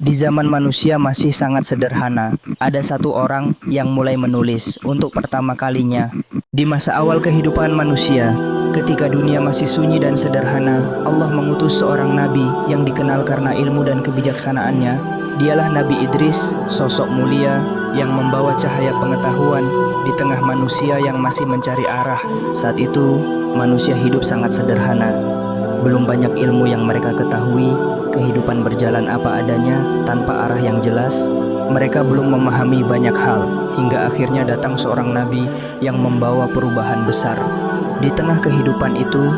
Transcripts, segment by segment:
Di zaman manusia masih sangat sederhana, ada satu orang yang mulai menulis untuk pertama kalinya. Di masa awal kehidupan manusia, ketika dunia masih sunyi dan sederhana, Allah mengutus seorang nabi yang dikenal karena ilmu dan kebijaksanaannya. Dialah Nabi Idris, sosok mulia yang membawa cahaya pengetahuan di tengah manusia yang masih mencari arah. Saat itu, manusia hidup sangat sederhana. Belum banyak ilmu yang mereka ketahui, kehidupan berjalan apa adanya tanpa arah yang jelas. Mereka belum memahami banyak hal, hingga akhirnya datang seorang nabi yang membawa perubahan besar. Di tengah kehidupan itu,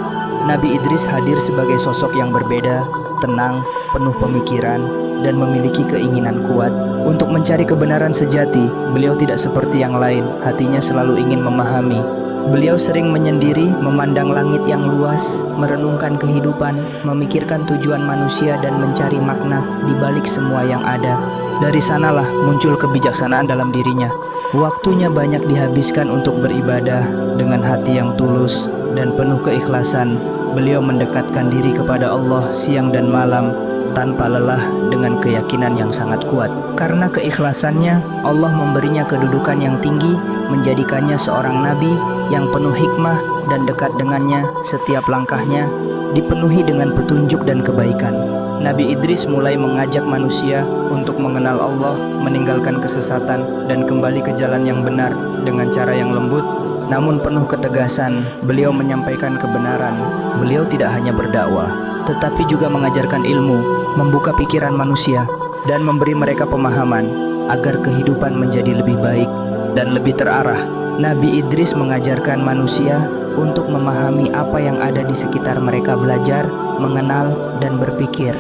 Nabi Idris hadir sebagai sosok yang berbeda, tenang, penuh pemikiran, dan memiliki keinginan kuat untuk mencari kebenaran sejati. Beliau tidak seperti yang lain, hatinya selalu ingin memahami. Beliau sering menyendiri, memandang langit yang luas, merenungkan kehidupan, memikirkan tujuan manusia dan mencari makna di balik semua yang ada. Dari sanalah muncul kebijaksanaan dalam dirinya. Waktunya banyak dihabiskan untuk beribadah dengan hati yang tulus dan penuh keikhlasan. Beliau mendekatkan diri kepada Allah siang dan malam tanpa lelah dengan keyakinan yang sangat kuat. Karena keikhlasannya, Allah memberinya kedudukan yang tinggi, menjadikannya seorang nabi yang penuh hikmah dan dekat dengannya. Setiap langkahnya dipenuhi dengan petunjuk dan kebaikan. Nabi Idris mulai mengajak manusia untuk mengenal Allah, meninggalkan kesesatan, dan kembali ke jalan yang benar dengan cara yang lembut namun penuh ketegasan. Beliau menyampaikan kebenaran. Beliau tidak hanya berdakwah, tetapi juga mengajarkan ilmu, membuka pikiran manusia, dan memberi mereka pemahaman agar kehidupan menjadi lebih baik dan lebih terarah. Nabi Idris mengajarkan manusia untuk memahami apa yang ada di sekitar mereka, belajar, mengenal, dan berpikir,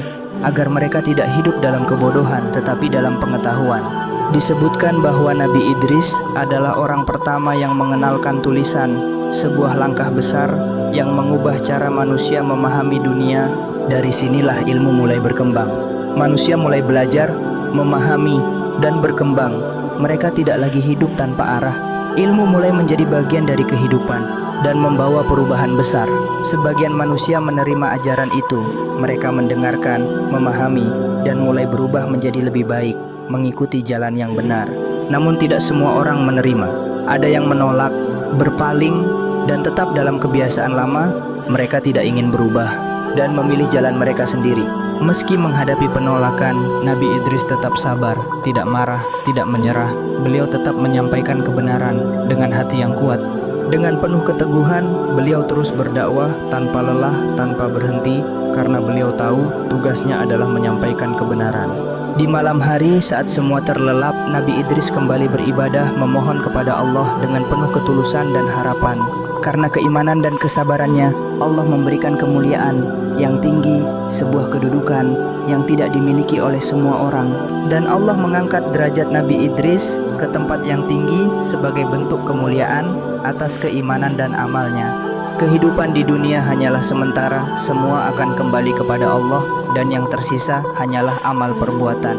agar mereka tidak hidup dalam kebodohan tetapi dalam pengetahuan. Disebutkan bahwa Nabi Idris adalah orang pertama yang mengenalkan tulisan, sebuah langkah besar yang mengubah cara manusia memahami dunia. Dari sinilah ilmu mulai berkembang. Manusia mulai belajar, memahami, dan berkembang. Mereka tidak lagi hidup tanpa arah. Ilmu mulai menjadi bagian dari kehidupan dan membawa perubahan besar. Sebagian manusia menerima ajaran itu. Mereka mendengarkan, memahami, dan mulai berubah menjadi lebih baik, mengikuti jalan yang benar. Namun tidak semua orang menerima. Ada yang menolak, berpaling, dan tetap dalam kebiasaan lama. Mereka tidak ingin berubah dan memilih jalan mereka sendiri. Meski menghadapi penolakan, Nabi Idris tetap sabar, tidak marah, tidak menyerah. Beliau tetap menyampaikan kebenaran dengan hati yang kuat. Dengan penuh keteguhan, beliau terus berdakwah tanpa lelah, tanpa berhenti, karena beliau tahu tugasnya adalah menyampaikan kebenaran. Di malam hari saat semua terlelap, Nabi Idris kembali beribadah, memohon kepada Allah dengan penuh ketulusan dan harapan. Karena keimanan dan kesabarannya, Allah memberikan kemuliaan yang tinggi, sebuah kedudukan yang tidak dimiliki oleh semua orang. Dan Allah mengangkat derajat Nabi Idris ke tempat yang tinggi sebagai bentuk kemuliaan atas keimanan dan amalnya. Kehidupan di dunia hanyalah sementara, semua akan kembali kepada Allah, dan yang tersisa hanyalah amal perbuatan.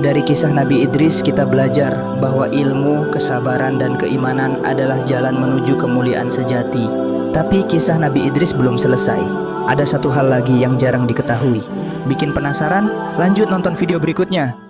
Dari kisah Nabi Idris kita belajar bahwa ilmu, kesabaran, dan keimanan adalah jalan menuju kemuliaan sejati. Tapi kisah Nabi Idris belum selesai. Ada satu hal lagi yang jarang diketahui. Bikin penasaran? Lanjut nonton video berikutnya.